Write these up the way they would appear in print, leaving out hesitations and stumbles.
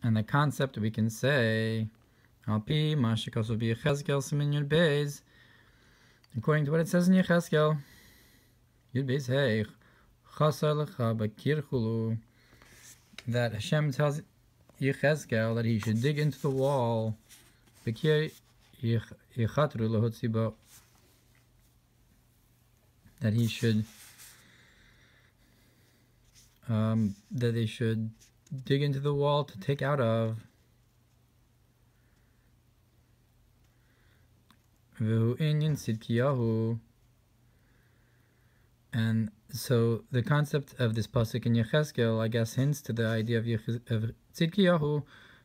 And the concept we can say, Al-Pi, Mashikos will be Yechezkel, Simin Yud Beis, according to what it says in Yechezkel, Yud Beis Hey, Chasar Lecha Bakir Chulu, that Hashem tells Yechezkel that he should dig into the wall, Bakir Yechatru Lehotzi Bo, that he should, that they should dig into the wall to take out of. And so the concept of this pasuk in Yechezkel, I guess, hints to the idea of Tzidkiyahu,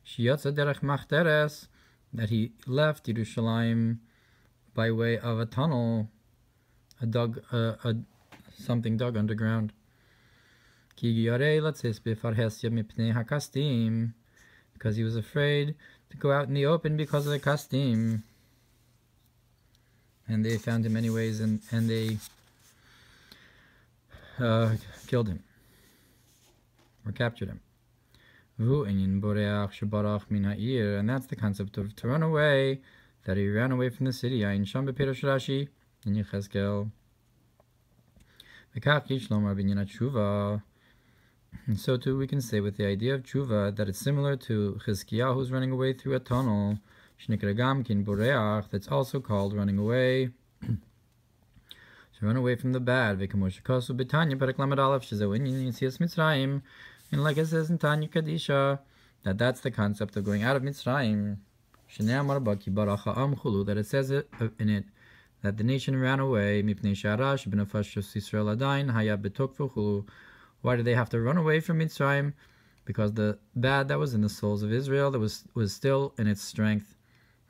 Shiyatza derech machteres, that he left Yerushalayim by way of a tunnel, something dug underground. Because he was afraid to go out in the open because of the kastim. And they found him anyways, and they killed him, or captured him. And that's the concept of to run away, that he ran away from the city. In Yechezkel. And so too we can say with the idea of tshuva that it's similar to Chizkiyahu's running away through a tunnel, that's also called running away. So run away from the bad. And like it says in Tanya Kadisha, that's the concept of going out of Mitzrayim. That it says in it that the nation ran away. Why did they have to run away from Mitzrayim? Because the bad that was in the souls of Israel that was still in its strength.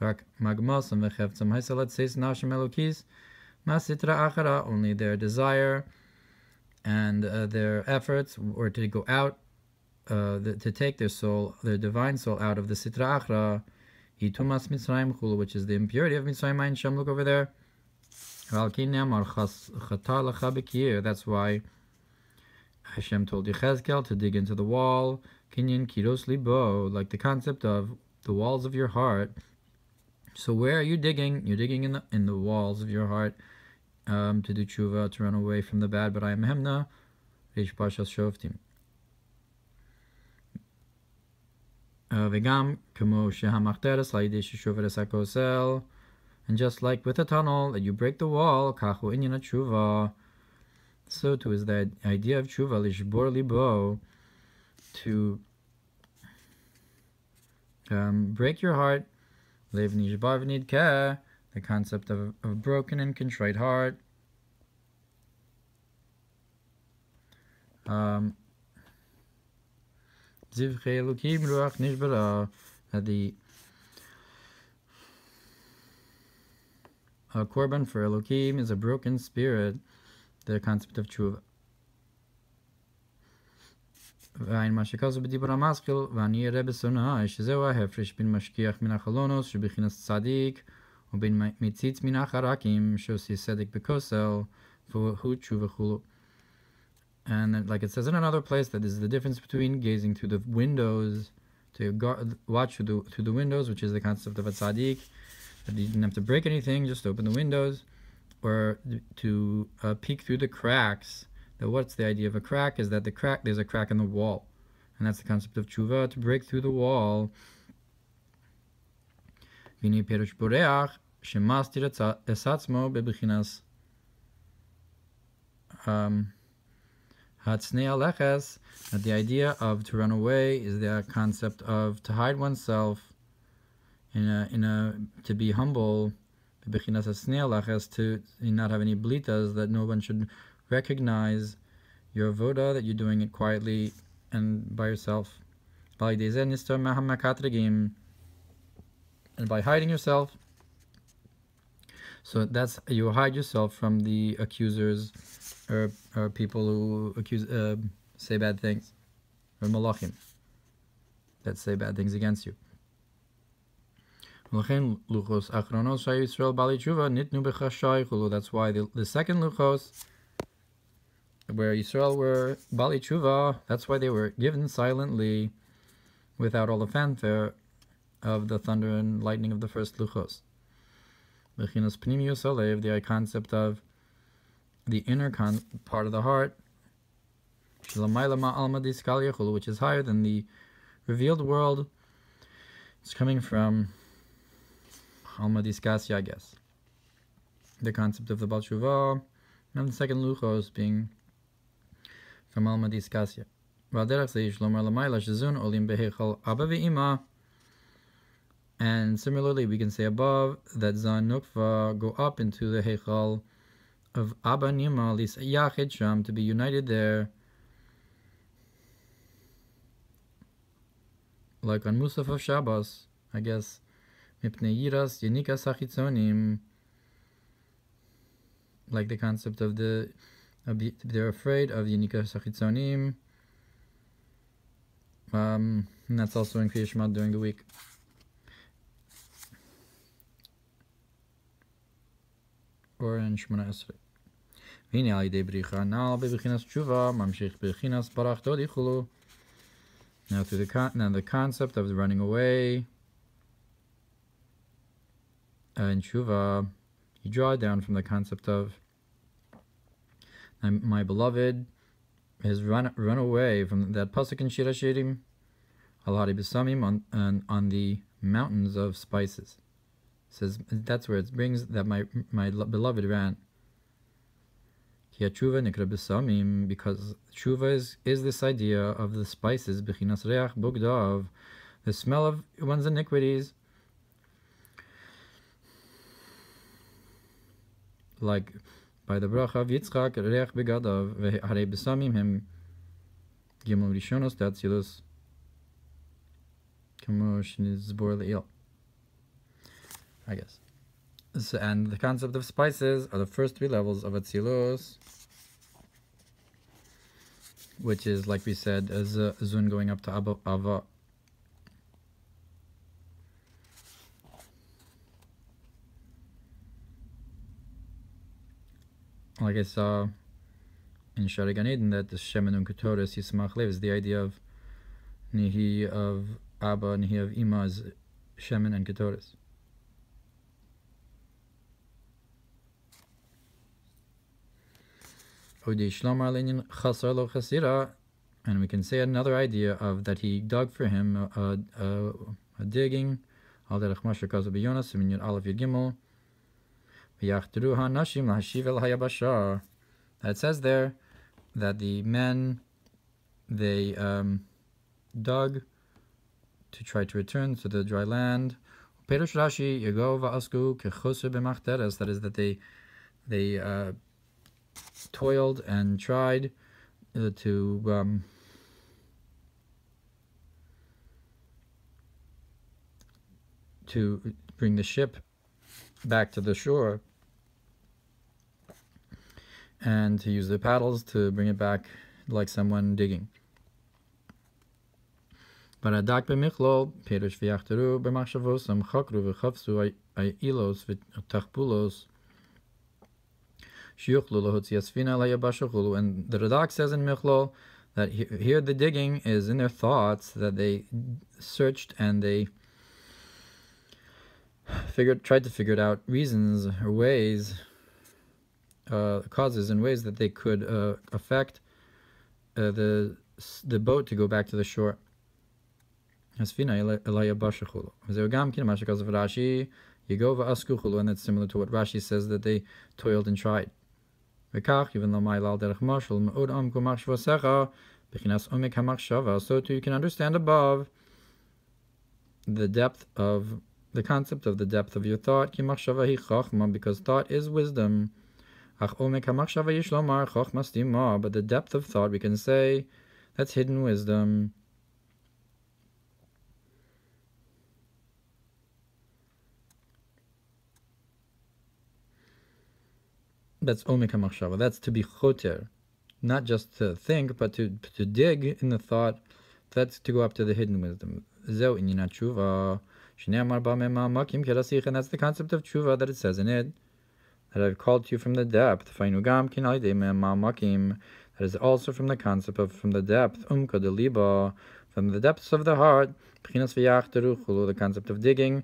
Only their desire and their efforts were to go out, to take their soul, their divine soul, out of the Sitra Achra, which is the impurity of Mitzrayim. Look over there. That's why Hashem told Yechezkel to dig into the wall, kinyan kiros libo, like the concept of the walls of your heart. So where are you digging? You're digging in the walls of your heart to do tshuva, to run away from the bad. But I am hemna, reish Parshas shoftim. Vegam kamo shehamachteres la'idei sheshover es hakosel, and just like with a tunnel that you break the wall, kachu inyan tshuva. So too is the idea of tshuva, lishbor libo, to break your heart, lev nishbar v'nidkeh, the concept of a broken and contrite heart. Zivchei elokim ruach nishbara, the korban for Elokim is a broken spirit. The concept of tshuva. ועין מה שכזו בדיבור המשכיל, ואני אראה בסונאי, שזהו ההפרש בין משגיח מן החלונוס, שבחינת צדיק, ובין מציץ מן החרקים, שעושה צדק בכוסל, והוא tshuva chulu. And like it says in another place, that is the difference between gazing through the windows, to watch through the windows, which is the concept of a tzaddik, that you didn't have to break anything, just open the windows, or to peek through the cracks. Now, what's the idea of a crack? Is that there's a crack in the wall, and that's the concept of tshuva, to break through the wall. V'nei perush boreach shemastir es atzmo bebechinas hatznei aleches. That the idea of to run away is the concept of to hide oneself, to be humble. Bebechinas hatznei aleches, to not have any blitas, that no one should recognize your avoda, that you're doing it quietly and by yourself. And by hiding yourself, so that's, you hide yourself from the accusers, or people who say bad things, or malachim that say bad things against you. That's why the second luchos, where Yisrael were Bali Tshuva, that's why they were given silently. without all the fanfare of the thunder and lightning of the first luchos. Bechinas pnimius alev, the concept of the inner part of the heart, which is higher than the revealed world. It's coming from Alma Diskasya, I guess. The concept of the Baal Tshuva, and the second luchos being from Alma Diskasya. And similarly, we can say above that Zan Nukva go up into the Heichal of Abba Nima, Lis Yachid Sham, to be united there, like on Musaf of Shabbos, I guess, Mipnei Yiras Yenikas Achitzonim, like the concept of they're afraid of Yenikas Achitzonim, and that's also in Kriya Shema during the week. Or in Shemona Esrei. V'hine al yidei bricha nal bebechinas tshuva mamshich bebechinas barach dodi chulu. Now through the concept of the running away in tshuva, you draw down from the concept of my beloved has run away from that pasuk in Shir HaShirim, al hari besamim, on the mountains of spices. Says that's where it brings that my beloved ran. Because tshuva is this idea of the spices, bechinas reach bugdav, the smell of one's iniquities, like by the bracha of Yitzchak, reach begadav v'harei besamim hem gimel rishonos tatzilus kamo shnizbor le'il, I guess. So, and the concept of spices are the first three levels of Atzilus, which is, like we said, as a Zun going up to Ava. Like I saw in Shari Gan Eden, that the Shemen Ketoris Yismach Lev is the idea of Nihi of Abba, Nihi of Ima is Shemen and Ketoris. And we can say another idea of that he dug for him a digging. That says there that the men, they dug to try to return to the dry land. That is that they toiled and tried to bring the ship back to the shore and to use the paddles to bring it back like someone digging. But adak b'michlol perush v'yachteru b'machshavos chakru v'chavsu ilos v'tachpulos. And the Radak says in Michlol that here the digging is in their thoughts, that they searched and they tried to figure out reasons or ways, causes and ways that they could affect the boat to go back to the shore. And that's similar to what Rashi says, that they toiled and tried. So too you can understand above the depth of the concept of the depth of your thought, because thought is wisdom. But the depth of thought, we can say, that's hidden wisdom. That's omeka machshava. That's to be choter, not just to think, but to dig in the thought. That's to go up to the hidden wisdom. Zeu inyan tshuva, shneamar b'mema makim kerasich, and that's the concept of tshuva that it says in it, that I've called to you from the depth. Fainugam kinalidei mema makim. That is also from the concept of from the depth. Umka de liba, from the depths of the heart, the concept of digging,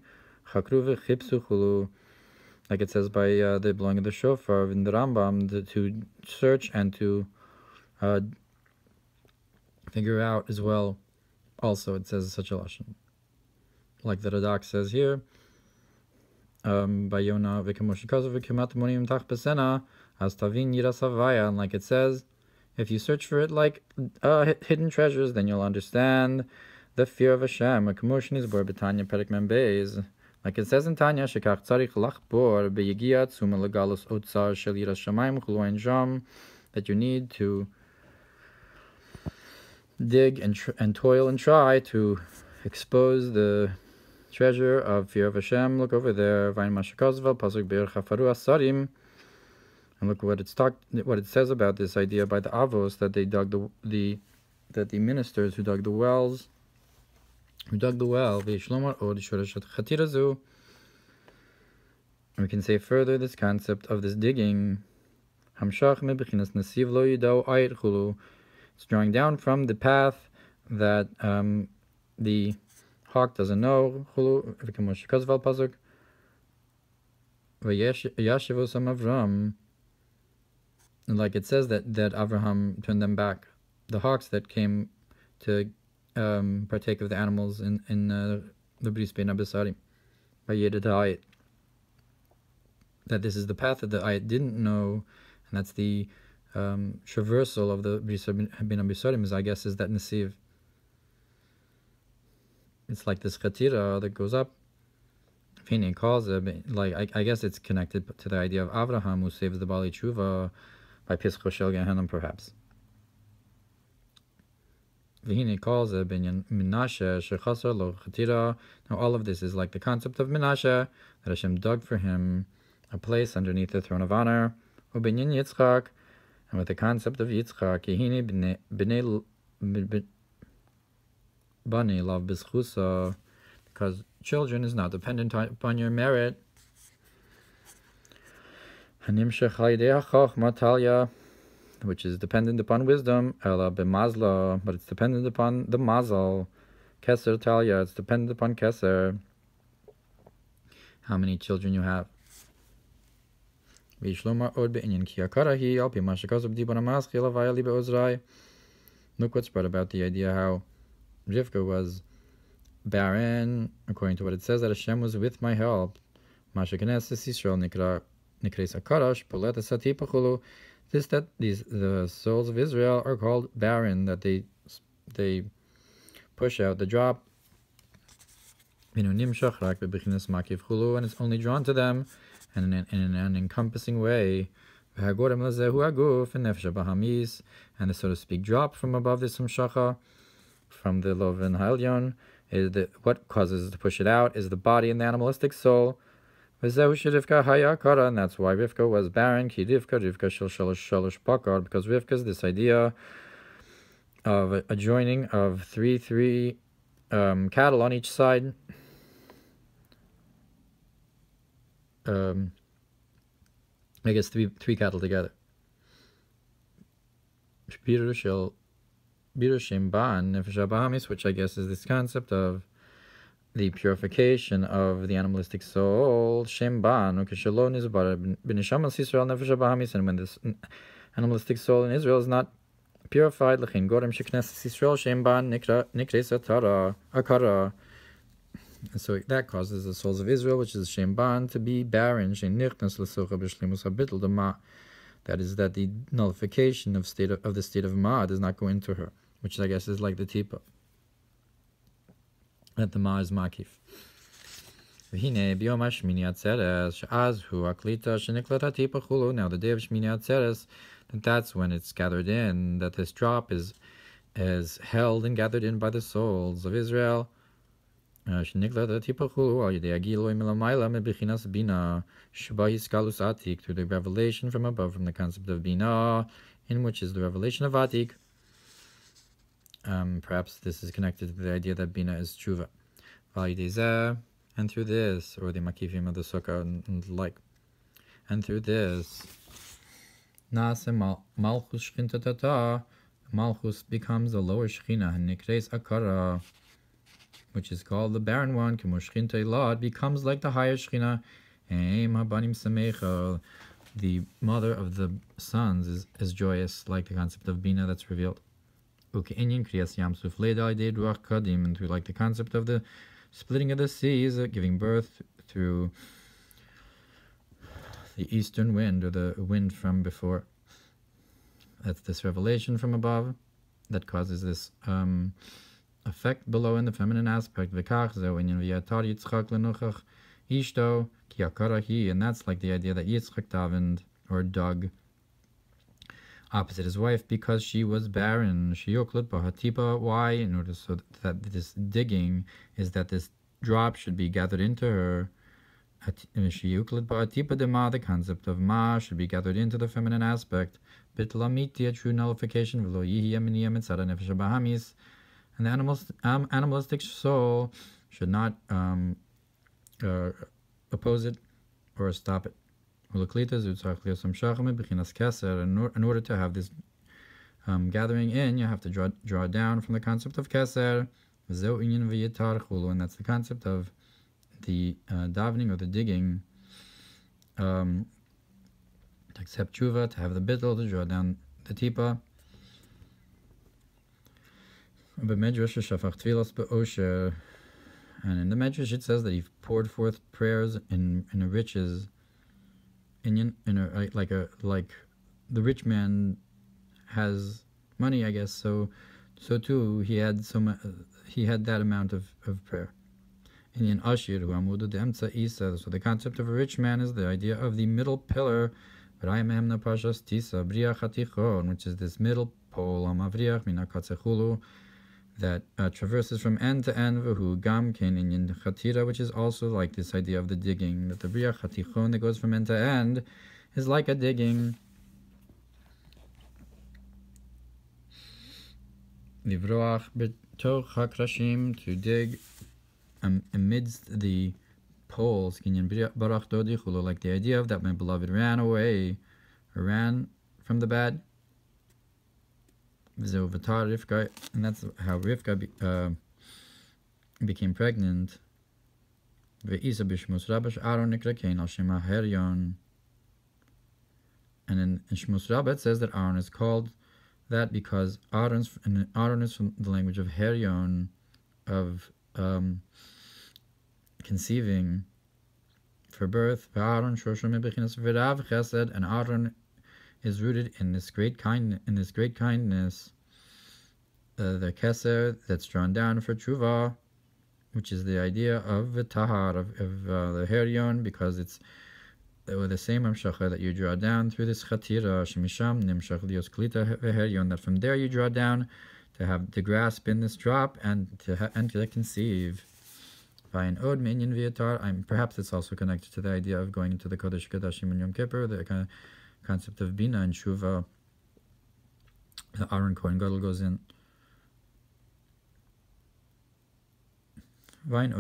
like it says by the blowing of the shofar in the Rambam, to search and to figure out as well. Also, it says such a lashon, like the Radak says here. By Yonah and like it says, if you search for it like hidden treasures, then you'll understand the fear of Hashem. Like it says in Tanya, that you need to dig and toil and try to expose the treasure of fear of Hashem. Look over there, and look what it says about this idea by the Avos, that they dug that the ministers who dug the well. And we can say further this concept of this digging. It's drawing down from the path that the hawk doesn't know. And like it says that Avraham turned them back, the hawks that came to partake of the animals in the Bris Bein Abisarim, by Yedid Ayat. That this is the path that the Ayat didn't know, and that's the traversal of the Bris Bein Abisarim, I guess, is that Nesiv. It's like this Chatira that goes up. Fini calls it, like I guess it's connected to the idea of Avraham, who saves the Bali Tshuva by Pischo Shel Gehenna, perhaps. V'hine calls it Binyan Menashe Shechasar Lo Chatira. Now all of this is like the concept of Menashe, that Hashem dug for him a place underneath the throne of honor. Ubinyan Yitzchak, and with the concept of Yitzchak, Yehine B'nei Bani Lav B'schusa, because children is not dependent upon your merit. Hanimshech Ha'idei HaChochma Talya, which is dependent upon wisdom. Ela B'mazla, but it's dependent upon the Mazal. Keser Talya, it's dependent upon Keser. How many children you have. Look what's spread about the idea how Rivka was barren, according to what it says, that Hashem was with my help. This that the souls of Israel are called barren, that they push out the drop, and it's only drawn to them in an encompassing way, and the, so to speak, drop from above this Hamshacha, from the Loven Halyon, is that what causes it to push it out is the body and the animalistic soul. And that's why Rivka was barren, because Rivka is this idea of a joining of three cattle on each side. I guess three cattle together. Which I guess is this concept of the purification of the animalistic soul. And when this animalistic soul in Israel is not purified, and so that causes the souls of Israel, which is Shemban, to be barren. That is, that the nullification of the state of Ma does not go into her, which I guess is like the Tipa, that the Ma is Makif. Now the day of Shmini Atzeres, that's when it's gathered in, that this drop is held and gathered in by the souls of Israel. Through the revelation from above, from the concept of Bina, in which is the revelation of Atik. Perhaps this is connected to the idea that Bina is Tshuva. And through this, or the Makifim of the Sukkah and the like, and through this, Malchus becomes a lower Shechina, and Nikres Akara, which is called the barren one, Kemoshchinte Lod, becomes like the higher Shechina. The mother of the sons is joyous, like the concept of Bina that's revealed. And through like the concept of the splitting of the seas, giving birth through the eastern wind, or the wind from before. That's this revelation from above that causes this effect below in the feminine aspect. And that's like the idea that Yitzchak davened or dug opposite his wife because she was barren. Why? In order so that this digging is that this drop should be gathered into her. The concept of ma should be gathered into the feminine aspect. A true nullification. And the animalistic soul should not oppose it or stop it. In order to have this gathering in, you have to draw down from the concept of keser, and that's the concept of the davening or the digging, to accept tshuva, to have the bittul, to draw down the tipa. And in the Medrash it says that he poured forth prayers in a riches, like the rich man has money, I guess. So too he had that amount of prayer. In Ashir, so the concept of a rich man is the idea of the middle pillar, Parshas Tisa, which is this middle pole, that traverses from end to end, which is also like this idea of the digging, that the Briach Hatichon that goes from end to end is like a digging. Livroach betoch hakrashim, to dig amidst the poles, like the idea of that my beloved ran away, or ran from the bad. And that's how Rivka became pregnant. And in Shmos Rabbah it says that Aaron is called that because Aaron is from the language of Heryon, of conceiving for birth. And Aaron is rooted in this great kindness, the keser that's drawn down for tshuva, which is the idea of the tahar, of the heryon, because it's the same amshacha that you draw down through this chatira, shemisham nimshach lios klita heryon, that from there you draw down to grasp in this drop and to conceive. Perhaps it's also connected to the idea of going into the Kodesh Kodashim and Yom Kippur, the kind of concept of Bina and Shuva. The Aaron Kohen Gadol goes in. And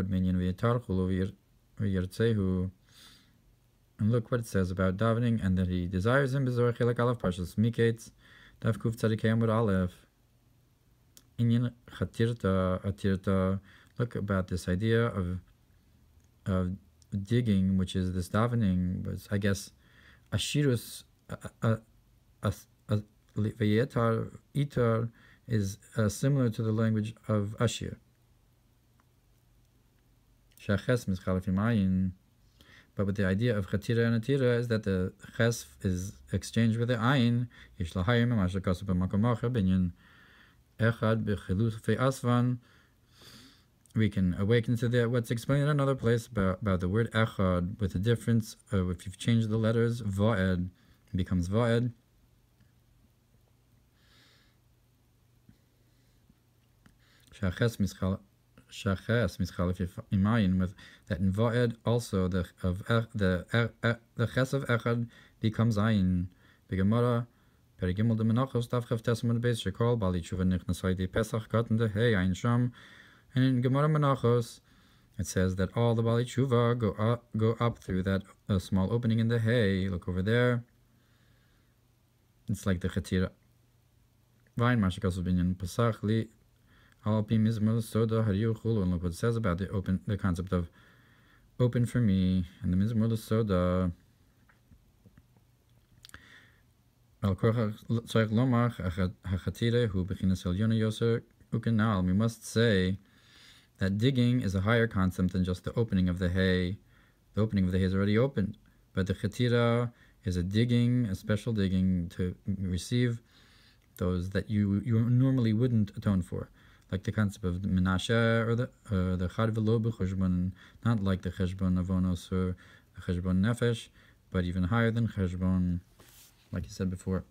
look what it says about davening, and that he desires him. Bezor Chelek Aleph Parshas Miketz Daf Kuf Tzadik Amud Aleph. Inyan Atirta. Look about this idea of digging, which is this davening, but I guess Ashirus Itar is similar to the language of Ashir. But with the idea of Chatira and Atira is that the Ches is exchanged with the Ayin. We can awaken to what's explained in another place about the word echad, with the difference if you've changed the letters, va'ed becomes va'ed. Shaches mischalef imayin, with that in va'ed also the ches of echad becomes ayin. Begemara perigimel de menachos daf chav tesmon beis shekol bali tshuva nichnas de pesach gotten de hey ayin sham. And in Gemara Menachos, it says that all the Bali Tshuva go up through that small opening in the hay. Look over there. It's like the Chatira. Vayin Mashikasu Binyan Pasachli Alpi Mizmul Soda Hariu Chulu. And look what it says about the concept of open for me and the Mizmul Soda. Al Korach Tzarech Lomach Hachatire Hu Bechinas Elyona Yoser Ukenal. We must say that digging is a higher concept than just the opening of the hay. The opening of the hay is already opened, but the chatira is a digging, a special digging to receive those that you normally wouldn't atone for, like the concept of the menashe or the chad v'lo b'cheshbon, not like the cheshbon avonos or the cheshbon nefesh, but even higher than cheshbon, like you said before.